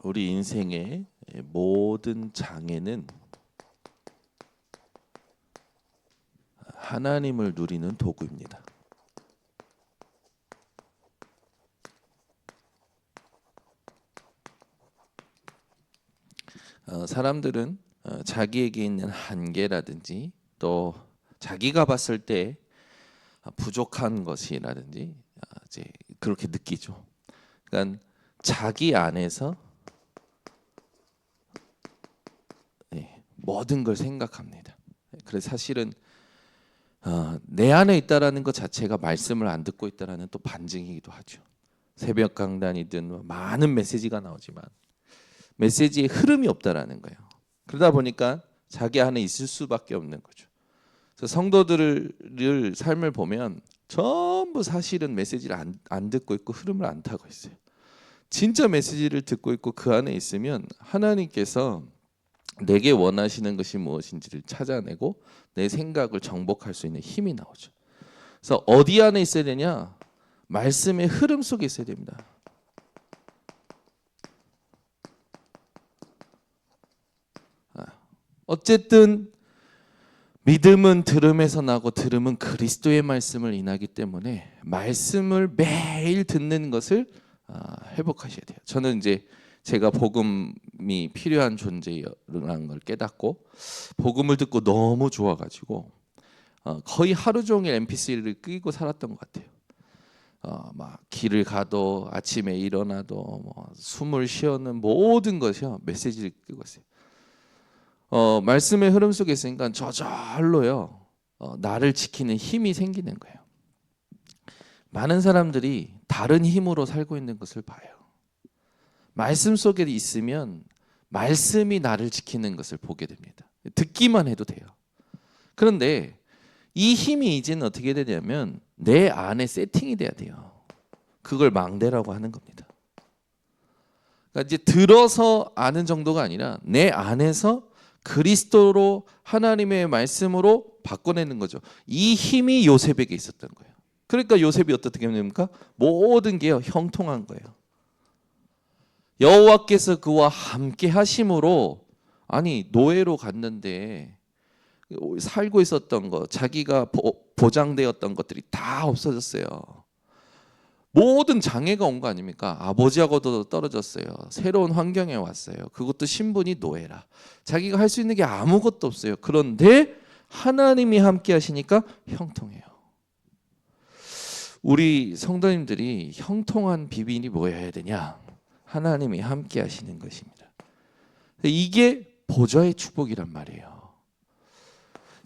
우리 인생의 모든 장애는 하나님을 누리는 도구입니다. 사람들은 자기에게 있는 한계라든지 또 자기가 봤을 때 부족한 것이라든지 이제 그렇게 느끼죠. 그러니까 자기 안에서 모든 걸 생각합니다. 그래서 사실은 내 안에 있다라는 것 자체가 말씀을 안 듣고 있다라는 또 반증이기도 하죠. 새벽 강단이든 많은 메시지가 나오지만 메시지의 흐름이 없다라는 거예요. 그러다 보니까 자기 안에 있을 수밖에 없는 거죠. 그래서 성도들을 삶을 보면 전부 사실은 메시지를 안 듣고 있고 흐름을 안 타고 있어요. 진짜 메시지를 듣고 있고 그 안에 있으면 하나님께서 내게 원하시는 것이 무엇인지를 찾아내고 내 생각을 정복할 수 있는 힘이 나오죠. 그래서 어디 안에 있어야 되냐? 말씀의 흐름 속에 있어야 됩니다. 어쨌든 믿음은 들음에서 나고 들음은 그리스도의 말씀을 인하기 때문에 말씀을 매일 듣는 것을 회복하셔야 돼요. 저는 이제 제가 복음이 필요한 존재라는 걸 깨닫고 복음을 듣고 너무 좋아가지고 거의 하루 종일 MP3를 끄고 살았던 것 같아요. 막 길을 가도 아침에 일어나도 뭐 숨을 쉬어는 모든 것이요 메시지를 끄고 있어요. 말씀의 흐름 속에 있으니까 저절로요 나를 지키는 힘이 생기는 거예요. 많은 사람들이 다른 힘으로 살고 있는 것을 봐요. 말씀 속에 있으면 말씀이 나를 지키는 것을 보게 됩니다. 듣기만 해도 돼요. 그런데 이 힘이 이제는 어떻게 되냐면 내 안에 세팅이 돼야 돼요. 그걸 망대라고 하는 겁니다. 그러니까 이제 들어서 아는 정도가 아니라 내 안에서 그리스도로 하나님의 말씀으로 바꿔내는 거죠. 이 힘이 요셉에게 있었던 거예요. 그러니까 요셉이 어떻게 됩니까? 모든 게 형통한 거예요. 여호와께서 그와 함께 하심으로 아니 노예로 갔는데 살고 있었던 것, 자기가 보장되었던 것들이 다 없어졌어요. 모든 장애가 온 거 아닙니까? 아버지하고도 떨어졌어요. 새로운 환경에 왔어요. 그것도 신분이 노예라. 자기가 할 수 있는 게 아무것도 없어요. 그런데 하나님이 함께 하시니까 형통해요. 우리 성도님들이 형통한 비밀이 뭐여야 되냐? 하나님이 함께 하시는 것입니다. 이게 보좌의 축복이란 말이에요.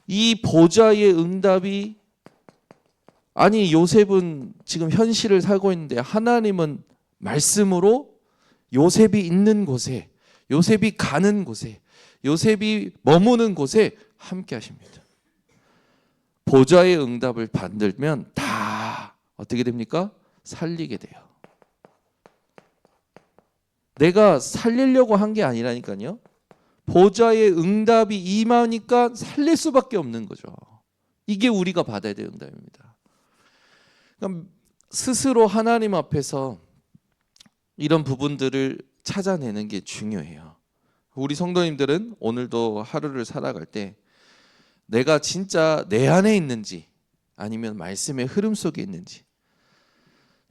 이 보좌의 응답이 아니 요셉은 지금 현실을 살고 있는데 하나님은 말씀으로 요셉이 있는 곳에 요셉이 가는 곳에 요셉이 머무는 곳에 함께 하십니다. 보좌의 응답을 받으면 다 어떻게 됩니까? 살리게 돼요. 내가 살리려고 한 게 아니라니까요. 보좌의 응답이 임하니까 살릴 수밖에 없는 거죠. 이게 우리가 받아야 될 응답입니다. 그러니까 스스로 하나님 앞에서 이런 부분들을 찾아내는 게 중요해요. 우리 성도님들은 오늘도 하루를 살아갈 때 내가 진짜 내 안에 있는지 아니면 말씀의 흐름 속에 있는지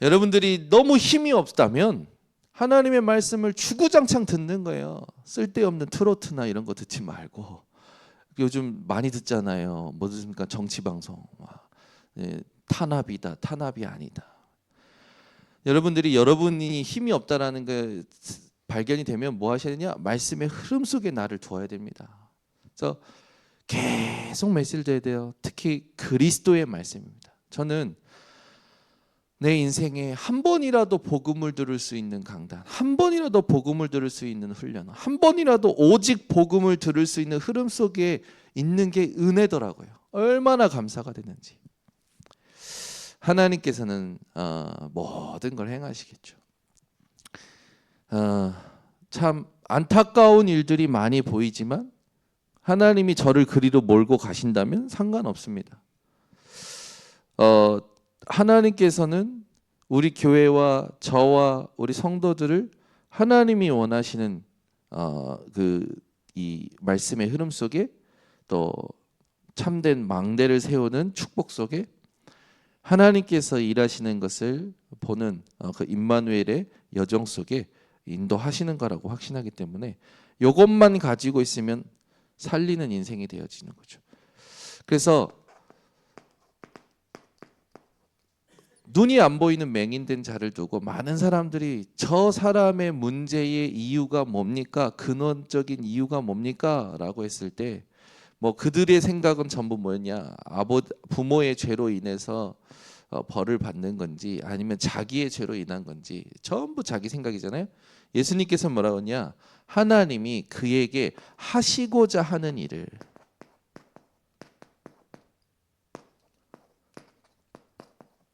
여러분들이 너무 힘이 없다면 하나님의 말씀을 주구장창 듣는 거예요. 쓸데없는 트로트나 이런 거 듣지 말고 요즘 많이 듣잖아요. 뭐 듣습니까? 정치 방송 탄압이다, 탄압이 아니다. 여러분이 힘이 없다라는 게 발견이 되면 뭐 하셔야 되냐? 말씀의 흐름 속에 나를 두어야 됩니다. 그래서 계속 메시지를 드려야 돼요. 특히 그리스도의 말씀입니다. 저는 내 인생에 한 번이라도 복음을 들을 수 있는 강단, 한 번이라도 복음을 들을 수 있는 훈련, 한 번이라도 오직 복음을 들을 수 있는 흐름 속에 있는 게 은혜더라고요. 얼마나 감사가 되는지. 하나님께서는 모든 걸 행하시겠죠. 참 안타까운 일들이 많이 보이지만 하나님이 저를 그리로 몰고 가신다면 상관없습니다. 하나님께서는 우리 교회와 저와 우리 성도들을 하나님이 원하시는 이 말씀의 흐름 속에 또 참된 망대를 세우는 축복 속에 하나님께서 일하시는 것을 보는 그 임마누엘의 여정 속에 인도하시는 거라고 확신하기 때문에 이것만 가지고 있으면 살리는 인생이 되어지는 거죠. 그래서 눈이 안 보이는 맹인된 자를 두고 많은 사람들이 저 사람의 문제의 이유가 뭡니까? 근원적인 이유가 뭡니까? 라고 했을 때 뭐 그들의 생각은 전부 뭐였냐? 부모의 죄로 인해서 벌을 받는 건지 아니면 자기의 죄로 인한 건지 전부 자기 생각이잖아요. 예수님께서 뭐라고 하냐? 하나님이 그에게 하시고자 하는 일을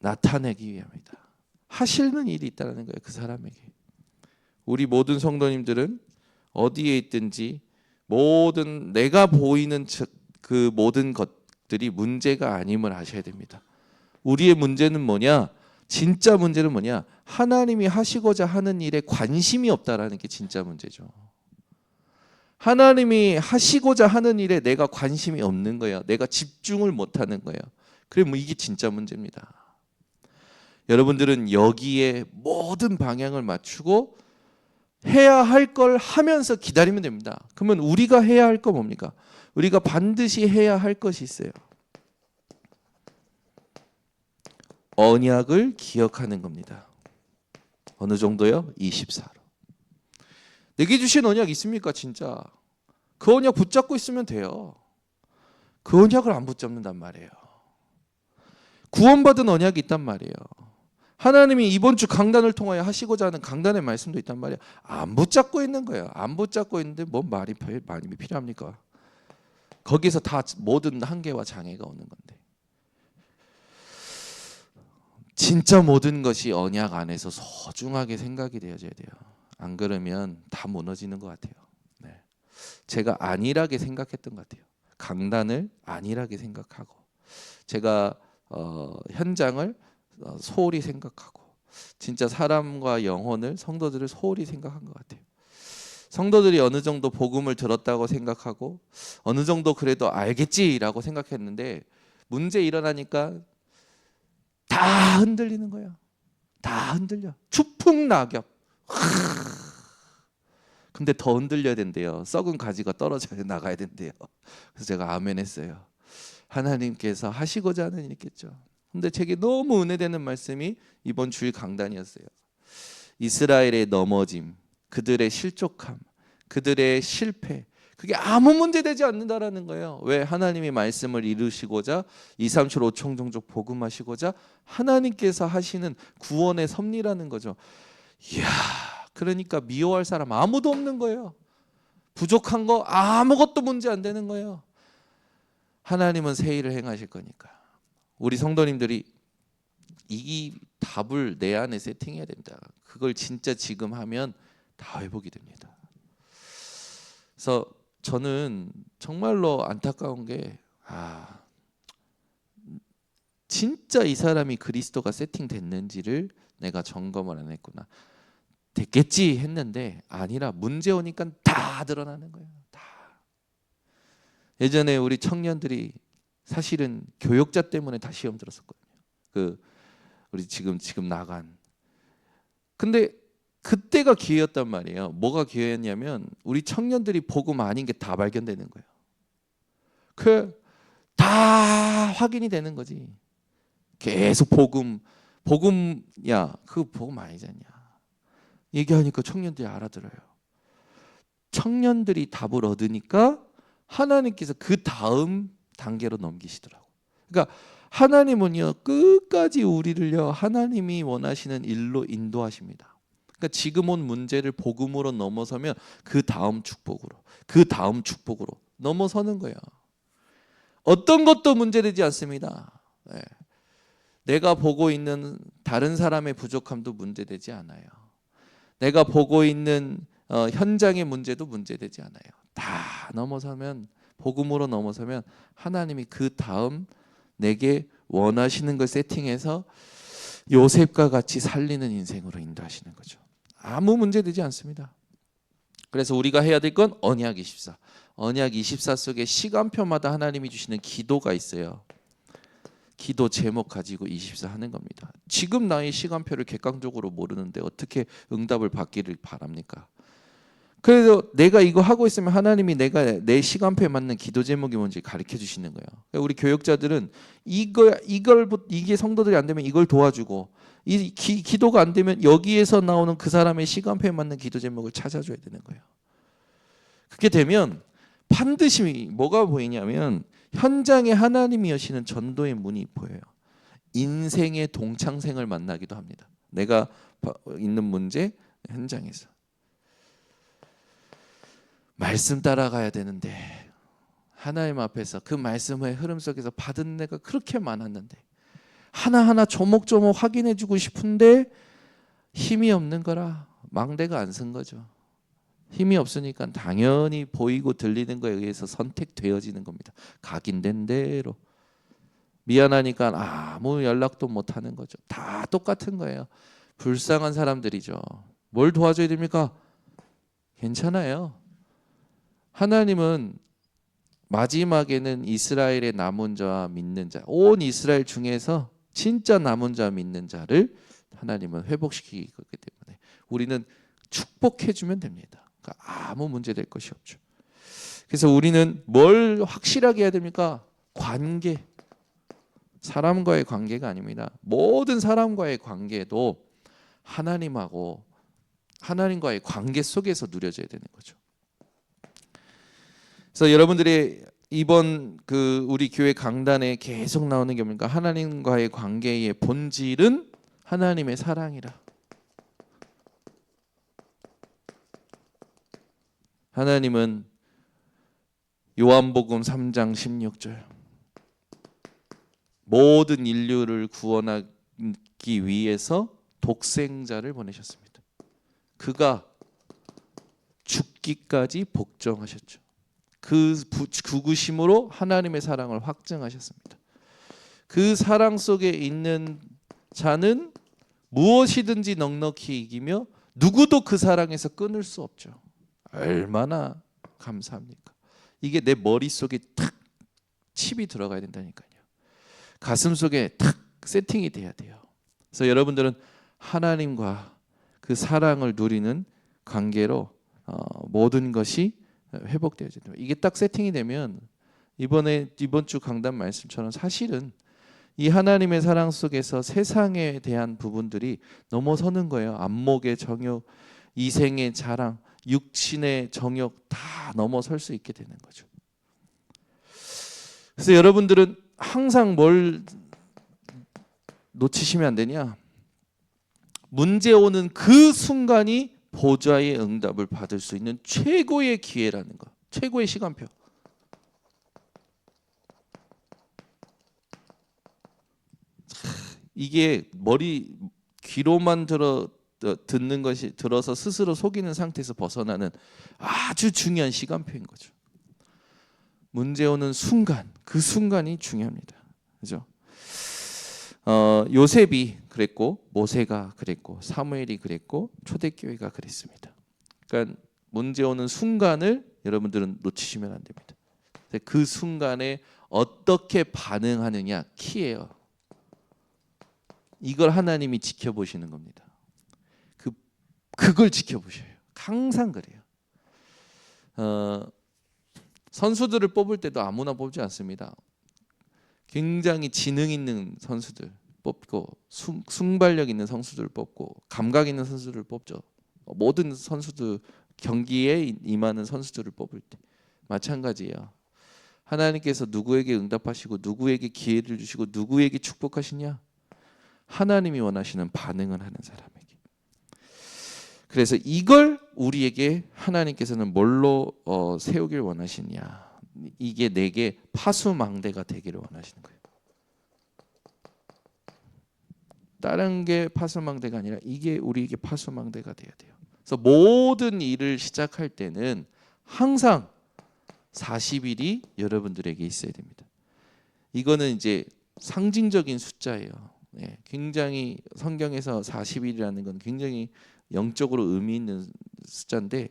나타내기 위함이다. 하시는 일이 있다는 거예요. 그 사람에게. 우리 모든 성도님들은 어디에 있든지 모든 내가 보이는 그 모든 것들이 문제가 아님을 아셔야 됩니다. 우리의 문제는 뭐냐? 진짜 문제는 뭐냐? 하나님이 하시고자 하는 일에 관심이 없다라는 게 진짜 문제죠. 하나님이 하시고자 하는 일에 내가 관심이 없는 거예요. 내가 집중을 못하는 거예요. 그래 뭐 이게 진짜 문제입니다. 여러분들은 여기에 모든 방향을 맞추고 해야 할 걸 하면서 기다리면 됩니다. 그러면 우리가 해야 할 거 뭡니까? 우리가 반드시 해야 할 것이 있어요. 언약을 기억하는 겁니다. 어느 정도요? 24로. 내게 주신 언약 있습니까? 진짜. 그 언약 붙잡고 있으면 돼요. 그 언약을 안 붙잡는단 말이에요. 구원받은 언약이 있단 말이에요. 하나님이 이번 주 강단을 통하여 하시고자 하는 강단의 말씀도 있단 말이에요. 안 붙잡고 있는 거예요. 안 붙잡고 있는데 뭔 말이 필요합니까? 거기서 다 모든 한계와 장애가 오는 건데. 진짜 모든 것이 언약 안에서 소중하게 생각이 되어져야 돼요. 안 그러면 다 무너지는 것 같아요. 네. 제가 안일하게 생각했던 것 같아요. 강단을 안일하게 생각하고 제가 현장을 소홀히 생각하고 진짜 사람과 영혼을 성도들을 소홀히 생각한 것 같아요. 성도들이 어느 정도 복음을 들었다고 생각하고 어느 정도 그래도 알겠지라고 생각했는데 문제 일어나니까 다 흔들리는 거예요. 다 흔들려. 추풍낙엽. 근데 더 흔들려야 된대요. 썩은 가지가 떨어져 나가야 된대요. 그래서 제가 아멘 했어요. 하나님께서 하시고자 하는 일이겠죠. 근데 제게 너무 은혜되는 말씀이 이번 주일 강단이었어요. 이스라엘의 넘어짐, 그들의 실족함, 그들의 실패, 그게 아무 문제 되지 않는다라는 거예요. 왜? 하나님이 말씀을 이루시고자 2, 3초 5천 종족 복음하시고자 하나님께서 하시는 구원의 섭리라는 거죠. 이야, 그러니까 미워할 사람 아무도 없는 거예요. 부족한 거 아무것도 문제 안 되는 거예요. 하나님은 새 일을 행하실 거니까. 우리 성도님들이 이 답을 내 안에 세팅해야 됩니다. 그걸 진짜 지금 하면 다 회복이 됩니다. 그래서 저는 정말로 안타까운 게 진짜 이 사람이 그리스도가 세팅됐는지를 내가 점검을 안 했구나. 됐겠지 했는데 아니라 문제 오니까 다 드러나는 거예요. 다. 예전에 우리 청년들이 사실은 교역자 때문에 다 시험 들었었거든요. 우리 지금 나간. 근데 그때가 기회였단 말이에요. 뭐가 기회였냐면 우리 청년들이 복음 아닌 게 다 발견되는 거예요. 다 확인이 되는 거지. 계속 복음야 그 복음 아니잖냐. 얘기하니까 청년들이 알아들어요. 청년들이 답을 얻으니까 하나님께서 그 다음 단계로 넘기시더라고. 그러니까 하나님은요 끝까지 우리를요 하나님이 원하시는 일로 인도하십니다. 그러니까 지금 온 문제를 복음으로 넘어서면 그 다음 축복으로 넘어서는 거예요. 어떤 것도 문제되지 않습니다. 네. 내가 보고 있는 다른 사람의 부족함도 문제되지 않아요. 내가 보고 있는 현장의 문제도 문제되지 않아요. 다 넘어서면 복음으로 넘어서면 하나님이 그 다음 내게 원하시는 걸 세팅해서 요셉과 같이 살리는 인생으로 인도하시는 거죠. 아무 문제 되지 않습니다. 그래서 우리가 해야 될 건 언약 24. 언약 24 속에 시간표마다 하나님이 주시는 기도가 있어요. 기도 제목 가지고 24 하는 겁니다. 지금 나의 시간표를 객관적으로 모르는데 어떻게 응답을 받기를 바랍니까? 그래서 내가 이거 하고 있으면 하나님이 내가 내 시간표에 맞는 기도 제목이 뭔지 가르쳐 주시는 거예요. 그러니까 우리 교육자들은 이게 성도들이 안 되면 이걸 도와주고 기도가 안 되면 여기에서 나오는 그 사람의 시간표에 맞는 기도 제목을 찾아줘야 되는 거예요. 그렇게 되면 반드시 뭐가 보이냐면 현장에 하나님이 여시는 전도의 문이 보여요. 인생의 동창생을 만나기도 합니다. 내가 있는 문제 현장에서. 말씀 따라가야 되는데 하나님 앞에서 그 말씀의 흐름 속에서 받은 내가 그렇게 많았는데 하나하나 조목조목 확인해주고 싶은데 힘이 없는 거라 망대가 안 쓴 거죠. 힘이 없으니까 당연히 보이고 들리는 거에 의해서 선택되어지는 겁니다. 각인된 대로. 미안하니까 아무 연락도 못 하는 거죠. 다 똑같은 거예요. 불쌍한 사람들이죠. 뭘 도와줘야 됩니까? 괜찮아요. 하나님은 마지막에는 이스라엘의 남은 자와 믿는 자, 온 이스라엘 중에서 진짜 남은 자 믿는 자를 하나님은 회복시키기 때문에 우리는 축복해주면 됩니다. 그러니까 아무 문제 될 것이 없죠. 그래서 우리는 뭘 확실하게 해야 됩니까? 관계. 사람과의 관계가 아닙니다. 모든 사람과의 관계도 하나님과의 관계 속에서 누려져야 되는 거죠. 그래서 여러분들이 이번 우리 교회 강단에 계속 나오는 게 뭡니까? 하나님과의 관계의 본질은 하나님의 사랑이라. 하나님은 요한복음 3장 16절 모든 인류를 구원하기 위해서 독생자를 보내셨습니다. 그가 죽기까지 복종하셨죠. 그 죽으심으로 하나님의 사랑을 확증하셨습니다. 그 사랑 속에 있는 자는 무엇이든지 넉넉히 이기며 누구도 그 사랑에서 끊을 수 없죠. 얼마나 감사합니까? 이게 내 머릿속에 탁 칩이 들어가야 된다니까요. 가슴 속에 탁 세팅이 돼야 돼요. 그래서 여러분들은 하나님과 그 사랑을 누리는 관계로 모든 것이 회복되어야 됩니다. 이게 딱 세팅이 되면 이번 주 강단 말씀처럼 사실은 이 하나님의 사랑 속에서 세상에 대한 부분들이 넘어서는 거예요. 안목의 정욕, 이생의 자랑, 육신의 정욕 다 넘어설 수 있게 되는 거죠. 그래서 여러분들은 항상 뭘 놓치시면 안 되냐? 문제 오는 그 순간이 보좌의 응답을 받을 수 있는 최고의 기회라는 거. 최고의 시간표. 이게 귀로만 듣는 것이 들어서 스스로 속이는 상태에서 벗어나는 아주 중요한 시간표인 거죠. 문제 오는 순간, 그 순간이 중요합니다. 그죠? 요셉이 그랬고 모세가 그랬고 사무엘이 그랬고 초대교회가 그랬습니다. 그러니까 문제 오는 순간을 여러분들은 놓치시면 안 됩니다. 그 순간에 어떻게 반응하느냐 키예요. 이걸 하나님이 지켜보시는 겁니다. 그걸 지켜보셔요. 항상 그래요. 선수들을 뽑을 때도 아무나 뽑지 않습니다. 굉장히 지능 있는 선수들 뽑고 순발력 있는 선수들을 뽑고 감각 있는 선수들을 뽑죠. 모든 선수들 경기에 임하는 선수들을 뽑을 때 마찬가지예요. 하나님께서 누구에게 응답하시고 누구에게 기회를 주시고 누구에게 축복하시냐? 하나님이 원하시는 반응을 하는 사람에게. 그래서 이걸 우리에게 하나님께서는 뭘로 세우길 원하시냐? 이게 내게 파수망대가 되기를 원하시는 거예요. 다른 게 파수망대가 아니라 이게 우리에게 파수망대가 돼야 돼요. 그래서 모든 일을 시작할 때는 항상 40일이 여러분들에게 있어야 됩니다. 이거는 이제 상징적인 숫자예요. 굉장히 성경에서 40일이라는 건 굉장히 영적으로 의미 있는 숫자인데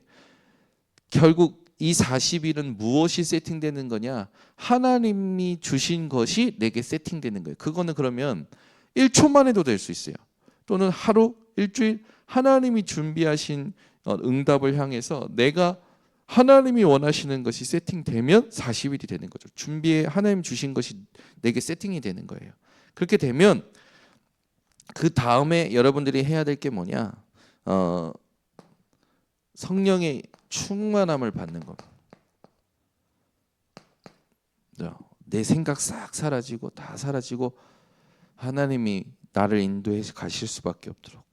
결국 이 40일은 무엇이 세팅되는 거냐? 하나님이 주신 것이 내게 세팅되는 거예요. 그거는 그러면 1초만 해도 될 수 있어요. 또는 하루, 일주일 하나님이 준비하신 응답을 향해서 내가 하나님이 원하시는 것이 세팅되면 40일이 되는 거죠. 준비해 하나님 주신 것이 내게 세팅이 되는 거예요. 그렇게 되면 그 다음에 여러분들이 해야 될 게 뭐냐? 성령의 충만함을 받는 겁니다. 내 생각 싹 사라지고 다 사라지고 하나님이 나를 인도해 가실 수밖에 없도록.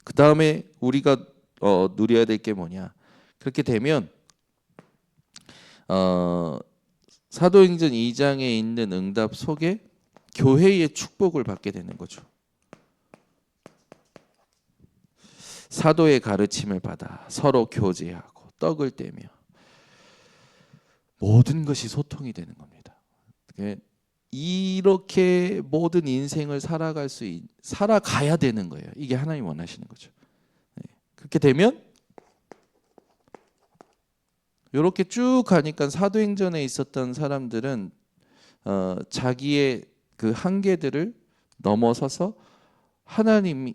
그 다음에 우리가 누려야 될 게 뭐냐? 그렇게 되면 사도행전 2장에 있는 응답 속에 교회의 축복을 받게 되는 거죠. 사도의 가르침을 받아 서로 교제하고 떡을 떼며 모든 것이 소통이 되는 겁니다. 이렇게 모든 인생을 살아가야 되는 거예요. 이게 하나님 원하시는 거죠. 그렇게 되면 이렇게 쭉 가니까 사도행전에 있었던 사람들은 자기의 그 한계들을 넘어서서 하나님이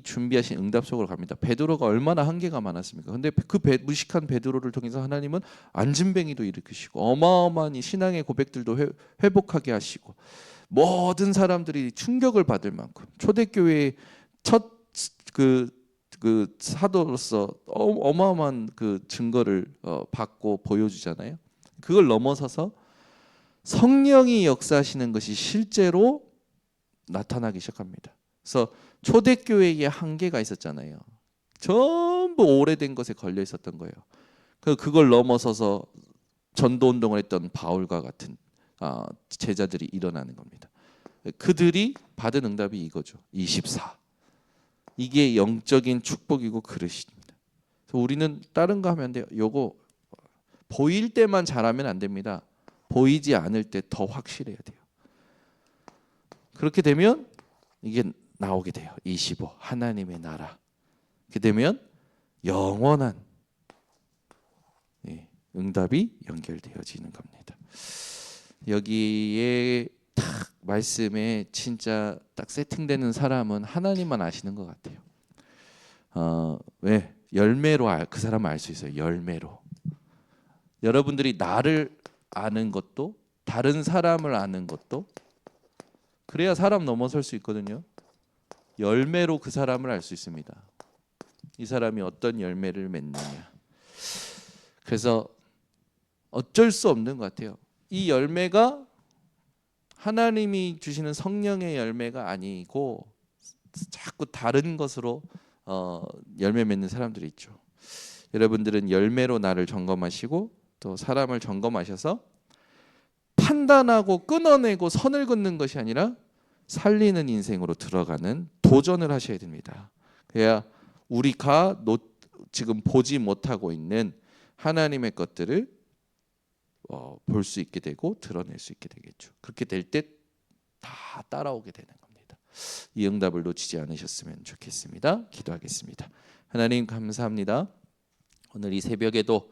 준비하신 응답 속으로 갑니다. 베드로가 얼마나 한계가 많았습니까? 근데 그 무식한 베드로를 통해서 하나님은 안진뱅이도 일으키시고 어마어마한 신앙의 고백들도 회복하게 하시고 모든 사람들이 충격을 받을 만큼 초대교회의 첫 그 사도로서 어마어마한 그 증거를 받고 보여주잖아요. 그걸 넘어서서 성령이 역사하시는 것이 실제로 나타나기 시작합니다. 그래서 초대교회에 한계가 있었잖아요. 전부 오래된 것에 걸려 있었던 거예요. 그걸 넘어서서 전도운동을 했던 바울과 같은 제자들이 일어나는 겁니다. 그들이 받은 응답이 이거죠. 24. 이게 영적인 축복이고 그릇입니다. 그래서 우리는 다른 거 하면 안 돼요. 요거 보일 때만 잘하면 안 됩니다. 보이지 않을 때 더 확실해야 돼요. 그렇게 되면 이게 나오게 돼요. 25. 하나님의 나라. 그렇게 되면 영원한 응답이 연결되어지는 겁니다. 여기에 딱 말씀에 진짜 딱 세팅되는 사람은 하나님만 아시는 것 같아요. 왜? 열매로 그 사람을 알 수 있어요. 열매로. 여러분들이 나를 아는 것도 다른 사람을 아는 것도 그래야 사람 넘어설 수 있거든요. 열매로 그 사람을 알 수 있습니다. 이 사람이 어떤 열매를 맺느냐. 그래서 어쩔 수 없는 것 같아요. 이 열매가 하나님이 주시는 성령의 열매가 아니고 자꾸 다른 것으로 열매 맺는 사람들이 있죠. 여러분들은 열매로 나를 점검하시고 또 사람을 점검하셔서 판단하고 끊어내고 선을 긋는 것이 아니라 살리는 인생으로 들어가는 도전을 하셔야 됩니다. 그래야 우리가 지금 보지 못하고 있는 하나님의 것들을 볼 수 있게 되고 드러낼 수 있게 되겠죠. 그렇게 될 때 다 따라오게 되는 겁니다. 이 응답을 놓치지 않으셨으면 좋겠습니다. 기도하겠습니다. 하나님 감사합니다. 오늘 이 새벽에도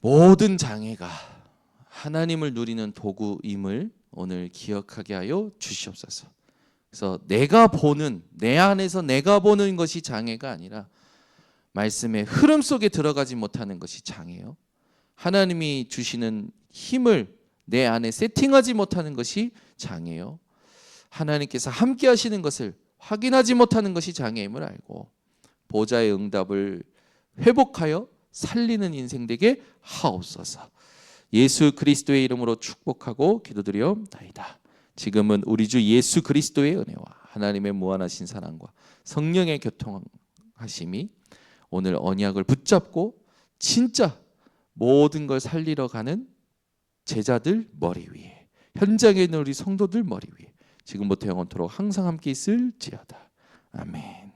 모든 장애가 하나님을 누리는 도구임을 오늘 기억하게 하여 주시옵소서. 그래서 내 안에서 내가 보는 것이 장애가 아니라 말씀의 흐름 속에 들어가지 못하는 것이 장애요. 하나님이 주시는 힘을 내 안에 세팅하지 못하는 것이 장애요. 하나님께서 함께 하시는 것을 확인하지 못하는 것이 장애임을 알고 보좌의 응답을 회복하여 살리는 인생 되게 하옵소서. 예수 그리스도의 이름으로 축복하고 기도드리옵나이다. 지금은 우리 주 예수 그리스도의 은혜와 하나님의 무한하신 사랑과 성령의 교통하심이 오늘 언약을 붙잡고 진짜 모든 걸 살리러 가는 제자들 머리 위에, 현장에 있는 우리 성도들 머리 위에 지금부터 영원토록 항상 함께 있을지어다. 아멘.